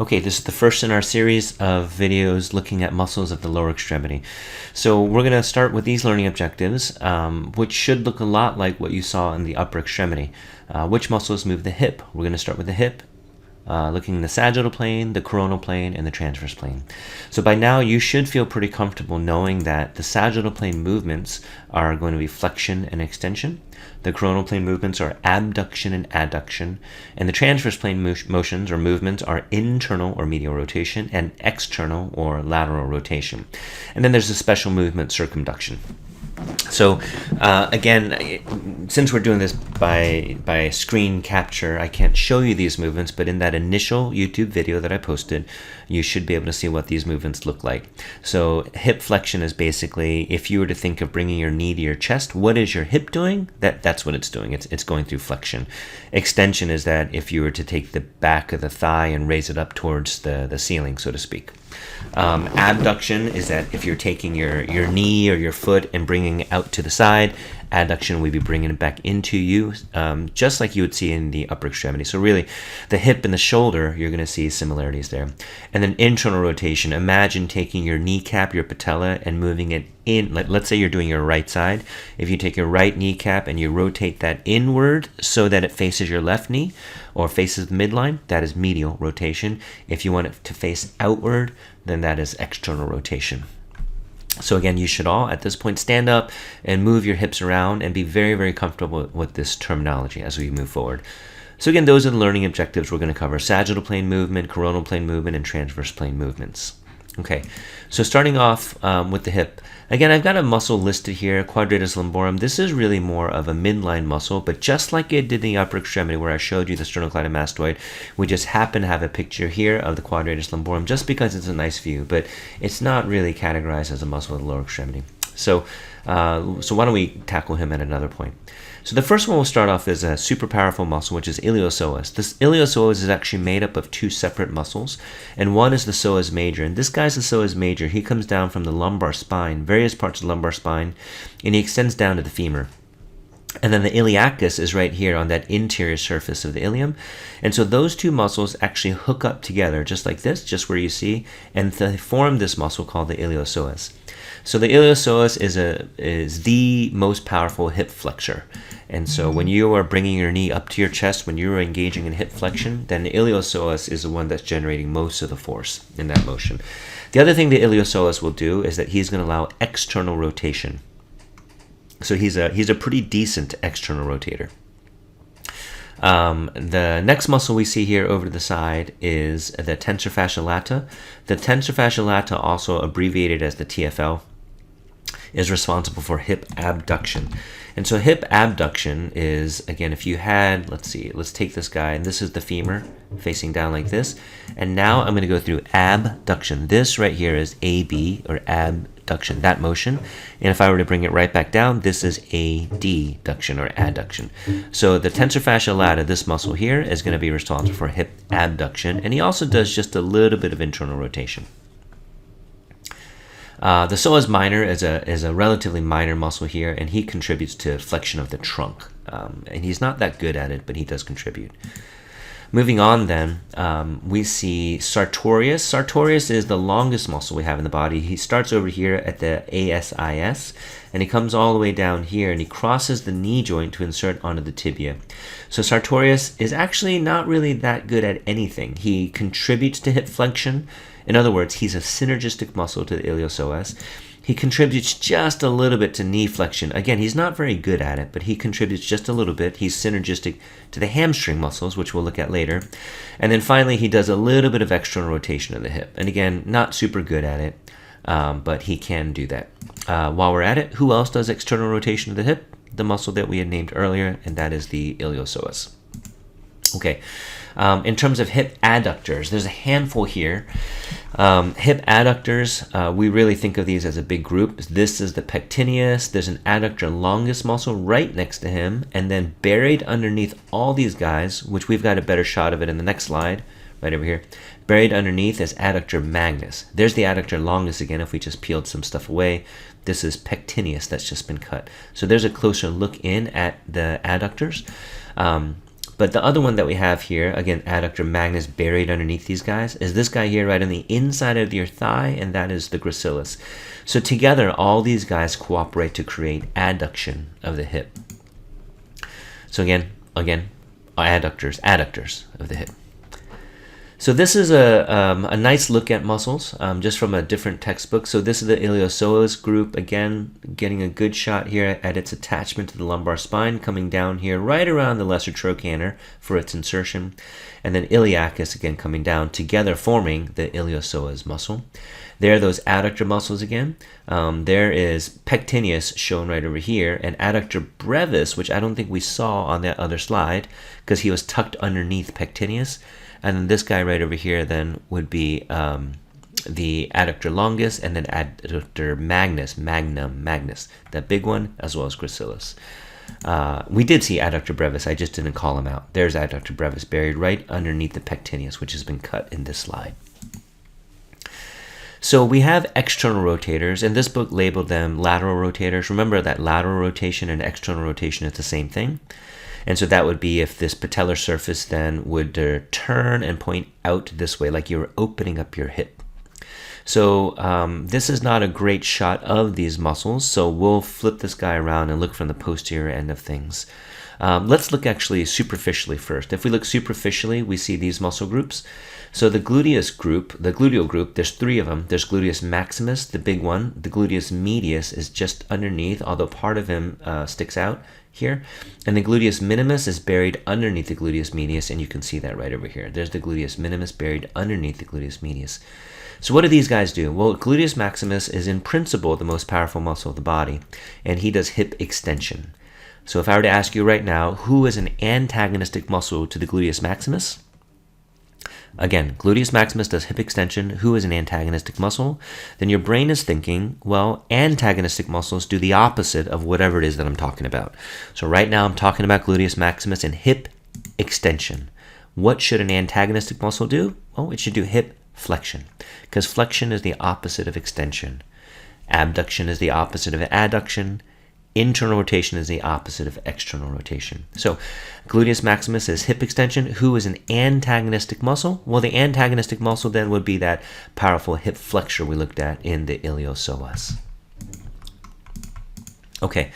Okay, this is the first in our series of videos looking at muscles of the lower extremity. So we're going to start with these learning objectives, which should look a lot like what you saw in the upper extremity. Which muscles move the hip? We're going to start with the hip, looking in the sagittal plane, the coronal plane, and the transverse plane. So by now you should feel pretty comfortable knowing that the sagittal plane movements are going to be flexion and extension. The coronal plane movements are abduction and adduction, and the transverse plane motions or movements are internal or medial rotation and external or lateral rotation. And then there's a special movement, circumduction. So again, since we're doing this by screen capture, I can't show you these movements, but in that initial YouTube video that I posted, you should be able to see what these movements look like. So hip flexion is basically, if you were to think of bringing your knee to your chest, what is your hip doing? That's what it's doing. It's going through flexion. Extension is that if you were to take the back of the thigh and raise it up towards the ceiling, so to speak. Abduction is that if you're taking your knee or your foot and bringing it out to the side. Adduction would be bringing it back into you, just like you would see in the upper extremity. So really, the hip and the shoulder, you're going to see similarities there. And then internal rotation, imagine taking your kneecap, your patella, and moving it in. Let's say you're doing your right side. If you take your right kneecap and you rotate that inward so that it faces your left knee or faces the midline, that is medial rotation. If you want it to face outward, then that is external rotation. So again, you should all, at this point, stand up and move your hips around and be very, very comfortable with this terminology as we move forward. So again, those are the learning objectives we're going to cover: sagittal plane movement, coronal plane movement, and transverse plane movements. Okay, so starting off with the hip. Again, I've got a muscle listed here, quadratus lumborum. This is really more of a midline muscle, but just like it did in the upper extremity where I showed you the sternocleidomastoid, we just happen to have a picture here of the quadratus lumborum just because it's a nice view, but it's not really categorized as a muscle of the lower extremity. So why don't we tackle him at another point? So the first one we'll start off is a super powerful muscle, which is iliopsoas. This iliopsoas is actually made up of two separate muscles, and one is the psoas major. And this guy's the psoas major. He comes down from the lumbar spine, various parts of the lumbar spine, and he extends down to the femur. And then the iliacus is right here on that interior surface of the ilium. And so those two muscles actually hook up together, just like this, just where you see, and they form this muscle called the iliopsoas. So the iliopsoas is the most powerful hip flexor. And so when you are bringing your knee up to your chest, when you are engaging in hip flexion, then the iliopsoas is the one that's generating most of the force in that motion. The other thing the iliopsoas will do is that he's going to allow external rotation. So he's a pretty decent external rotator. The next muscle we see here over to the side is the tensor fascia lata. The tensor fascia lata, also abbreviated as the TFL, is responsible for hip abduction. And so hip abduction is, again, if you had, let's take this guy, and this is the femur facing down like this. And now I'm going to go through abduction. This right here is AB, or abduction, that motion. And if I were to bring it right back down, this is adduction, or adduction. So the tensor fascia lata, this muscle here, is going to be responsible for hip abduction. And he also does just a little bit of internal rotation. The psoas minor is a relatively minor muscle here, and he contributes to flexion of the trunk. And he's not that good at it, but he does contribute. Moving on then, we see sartorius. Sartorius is the longest muscle we have in the body. He starts over here at the ASIS, and he comes all the way down here, and he crosses the knee joint to insert onto the tibia. So sartorius is actually not really that good at anything. He contributes to hip flexion. In other words, he's a synergistic muscle to the iliopsoas. He contributes just a little bit to knee flexion. Again, he's not very good at it, but he contributes just a little bit. He's synergistic to the hamstring muscles, which we'll look at later. And then finally, he does a little bit of external rotation of the hip. And again, not super good at it, but he can do that. While we're at it, who else does external rotation of the hip? The muscle that we had named earlier, and that is the iliopsoas. Okay. In terms of hip adductors, there's a handful here. Hip adductors, we really think of these as a big group. This is the pectineus. There's an adductor longus muscle right next to him, and then buried underneath all these guys, which we've got a better shot of it in the next slide, right over here. Buried underneath is adductor magnus. There's the adductor longus again if we just peeled some stuff away. This is pectineus that's just been cut. So there's a closer look in at the adductors. But the other one that we have here, again, adductor magnus buried underneath these guys, is this guy here right on the inside of your thigh, and that is the gracilis. So together, all these guys cooperate to create adduction of the hip. So again, adductors of the hip. So this is a nice look at muscles, just from a different textbook. So this is the iliopsoas group, again, getting a good shot here at its attachment to the lumbar spine, coming down here right around the lesser trochanter for its insertion. And then iliacus, again, coming down together, forming the iliopsoas muscle. There are those adductor muscles again. There is pectineus shown right over here, and adductor brevis, which I don't think we saw on that other slide because he was tucked underneath pectineus. And then this guy right over here then would be the adductor longus, and then adductor magnum magnus, that big one, as well as gracilis. We did see adductor brevis, I just didn't call him out. There's adductor brevis buried right underneath the pectineus, which has been cut in this slide. So we have external rotators, and this book labeled them lateral rotators. Remember that lateral rotation and external rotation is the same thing. And so that would be if this patellar surface then would turn and point out this way, like you're opening up your hip. So this is not a great shot of these muscles, so we'll flip this guy around and look from the posterior end of things. Let's look actually superficially first. If we look superficially, we see these muscle groups. So the gluteus group, the gluteal group, there's three of them. There's gluteus maximus, the big one. The gluteus medius is just underneath, although part of him sticks out here. And the gluteus minimus is buried underneath the gluteus medius, and you can see that right over here. There's the gluteus minimus buried underneath the gluteus medius. So what do these guys do? Well, gluteus maximus is in principle the most powerful muscle of the body, and he does hip extension. So if I were to ask you right now, who is an antagonistic muscle to the gluteus maximus? Again, gluteus maximus does hip extension. Who is an antagonistic muscle? Then your brain is thinking, well, antagonistic muscles do the opposite of whatever it is that I'm talking about. So right now I'm talking about gluteus maximus and hip extension. What should an antagonistic muscle do? Well, it should do hip flexion, because flexion is the opposite of extension. Abduction is the opposite of adduction. Internal rotation is the opposite of external rotation. So gluteus maximus is hip extension. Who is an antagonistic muscle? Well, the antagonistic muscle then would be that powerful hip flexor we looked at in the iliopsoas. Okay,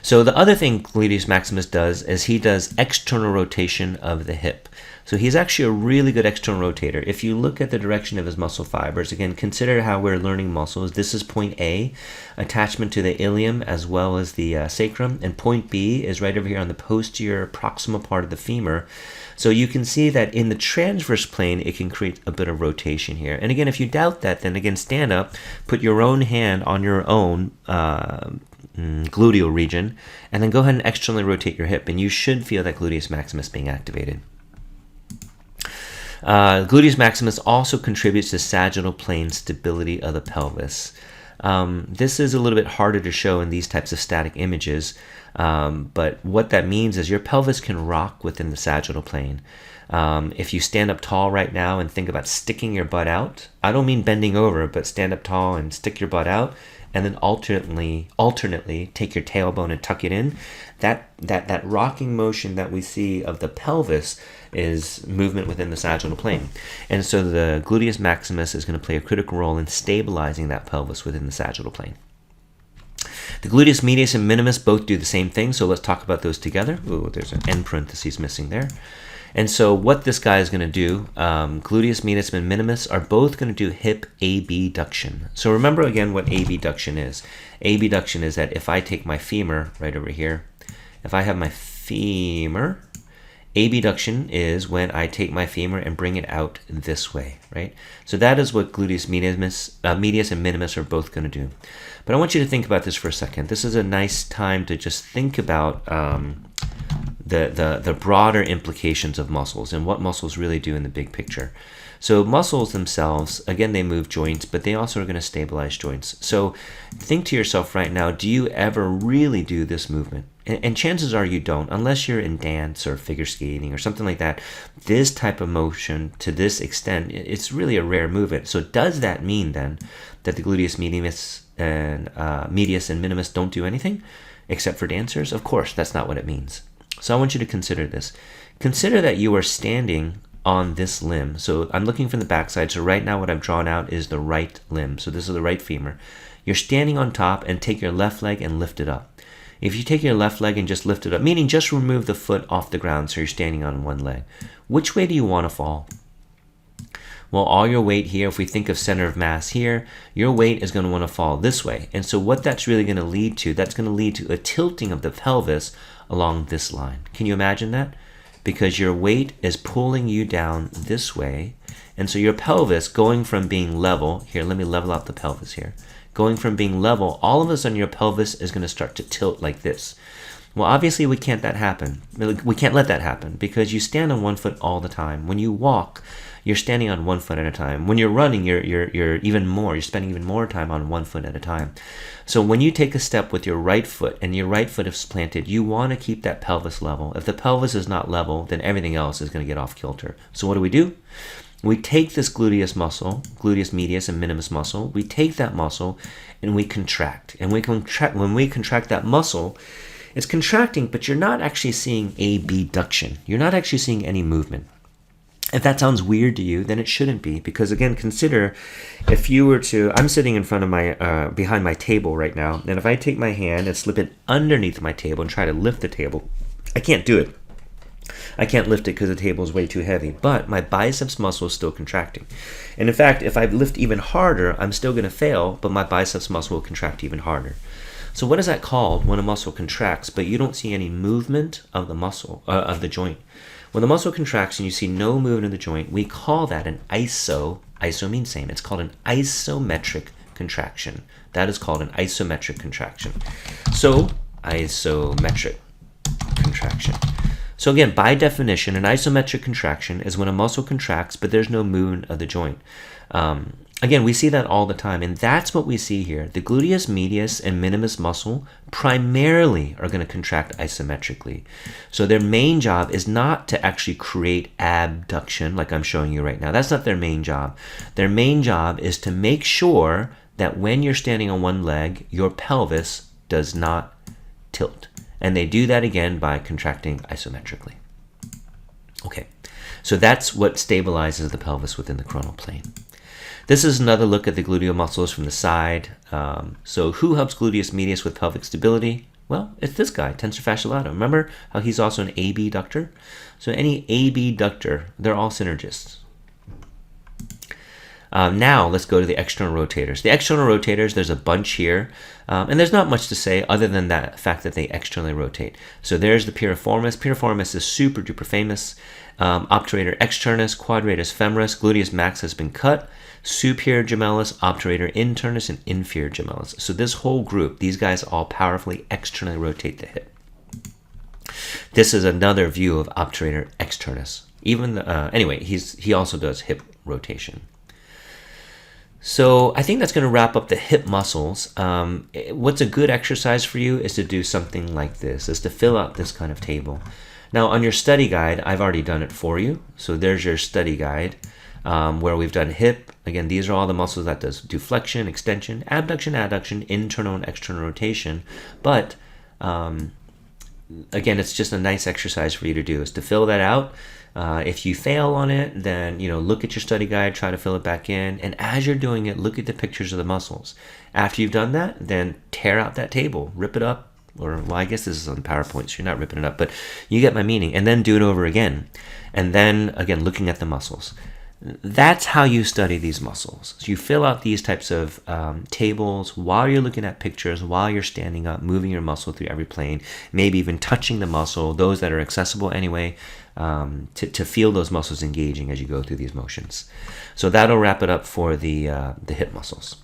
so the other thing gluteus maximus does is he does external rotation of the hip. So he's actually a really good external rotator. If you look at the direction of his muscle fibers, again, consider how we're learning muscles. This is point A, attachment to the ilium as well as the sacrum, and point B is right over here on the posterior proximal part of the femur. So you can see that in the transverse plane, it can create a bit of rotation here. And again, if you doubt that, then again, stand up, put your own hand on your own gluteal region, and then go ahead and externally rotate your hip, and you should feel that gluteus maximus being activated. Gluteus maximus also contributes to sagittal plane stability of the pelvis. This is a little bit harder to show in these types of static images, but what that means is your pelvis can rock within the sagittal plane. If you stand up tall right now and think about sticking your butt out, I don't mean bending over, but stand up tall and stick your butt out, and then alternately take your tailbone and tuck it in. That rocking motion that we see of the pelvis is movement within the sagittal plane. And so the gluteus maximus is going to play a critical role in stabilizing that pelvis within the sagittal plane. The gluteus medius and minimus both do the same thing, so let's talk about those together. Ooh, there's an end parenthesis missing there. And so what this guy is going to do, gluteus medius and minimus are both going to do hip abduction. So remember again what abduction is. Abduction is that if I take my femur right over here, if I have my femur, abduction is when I take my femur and bring it out this way, right? So that is what gluteus medius and minimus are both going to do. But I want you to think about this for a second. This is a nice time to just think about the broader implications of muscles and what muscles really do in the big picture. So muscles themselves, again, they move joints, but they also are going to stabilize joints. So think to yourself right now, do you ever really do this movement? And chances are you don't, unless you're in dance or figure skating or something like that. This type of motion to this extent, it's really a rare movement. So does that mean then that the gluteus medius and minimus don't do anything except for dancers? Of course, that's not what it means. So I want you to consider this. Consider that you are standing on this limb. So I'm looking from the backside. So right now what I've drawn out is the right limb. So this is the right femur. You're standing on top, and take your left leg and lift it up. If you take your left leg and just lift it up, meaning just remove the foot off the ground so you're standing on one leg, which way do you want to fall? Well, all your weight here, if we think of center of mass here, your weight is going to want to fall this way. And so what that's really going to lead to, that's going to lead to a tilting of the pelvis along this line. Can you imagine that? Because your weight is pulling you down this way. And so your pelvis going from being level, here, let me level out the pelvis here. Going from being level, all of a sudden your pelvis is going to start to tilt like this. Well, obviously we can't let that happen because you stand on one foot all the time. When you walk, you're standing on one foot at a time. When you're running, you're spending even more time on one foot at a time. So when you take a step with your right foot and your right foot is planted, you want to keep that pelvis level. If the pelvis is not level, then everything else is going to get off kilter. So what do? We take this gluteus muscle, gluteus medius and minimus muscle, we take that muscle and we contract. And when we contract that muscle, it's contracting, but you're not actually seeing abduction. You're not actually seeing any movement. If that sounds weird to you, then it shouldn't be, because again, consider if you were to, I'm sitting in front of behind my table right now, and if I take my hand and slip it underneath my table and try to lift the table, I can't do it. I can't lift it because the table is way too heavy, but my biceps muscle is still contracting. And in fact, if I lift even harder, I'm still going to fail, but my biceps muscle will contract even harder. So what is that called when a muscle contracts, but you don't see any movement of the muscle, of the joint? When the muscle contracts and you see no movement of the joint, we call that an iso means same. It's called an isometric contraction. That is called an isometric contraction. So, isometric contraction. So again, by definition, an isometric contraction is when a muscle contracts, but there's no movement of the joint. Again, we see that all the time, and that's what we see here. The gluteus medius and minimus muscle primarily are going to contract isometrically. So their main job is not to actually create abduction like I'm showing you right now. That's not their main job. Their main job is to make sure that when you're standing on one leg, your pelvis does not tilt. And they do that again by contracting isometrically. Okay, so that's what stabilizes the pelvis within the coronal plane. This is another look at the gluteal muscles from the side. So who helps gluteus medius with pelvic stability? Well, it's this guy, tensor fasciolatum. Remember how he's also an abductor? So any abductor, they're all synergists. Now let's go to the external rotators. The external rotators, there's a bunch here, and there's not much to say other than that fact that they externally rotate. So there's the piriformis. Piriformis is super duper famous. Obturator externus, quadratus femoris, gluteus max has been cut, superior gemellus, obturator internus, and inferior gemellus. So this whole group, these guys all powerfully externally rotate the hip. This is another view of obturator externus. Anyway, he also does hip rotation. So I think that's going to wrap up the hip muscles. What's a good exercise for you is to do something like this, is to fill out this kind of table. Now on your study guide, I've already done it for you. So there's your study guide where we've done hip. Again, these are all the muscles that do flexion, extension, abduction, adduction, internal and external rotation. But again, it's just a nice exercise for you to do, is to fill that out. If you fail on it, then look at your study guide, try to fill it back in, and as you're doing it, look at the pictures of the muscles. After you've done that, then tear out that table, rip it up, well, I guess this is on PowerPoint, so you're not ripping it up, but you get my meaning, and then do it over again. And then, again, looking at the muscles. That's how you study these muscles. So you fill out these types of tables while you're looking at pictures, while you're standing up, moving your muscle through every plane, maybe even touching the muscle, those that are accessible anyway, to feel those muscles engaging as you go through these motions. So that'll wrap it up for the hip muscles.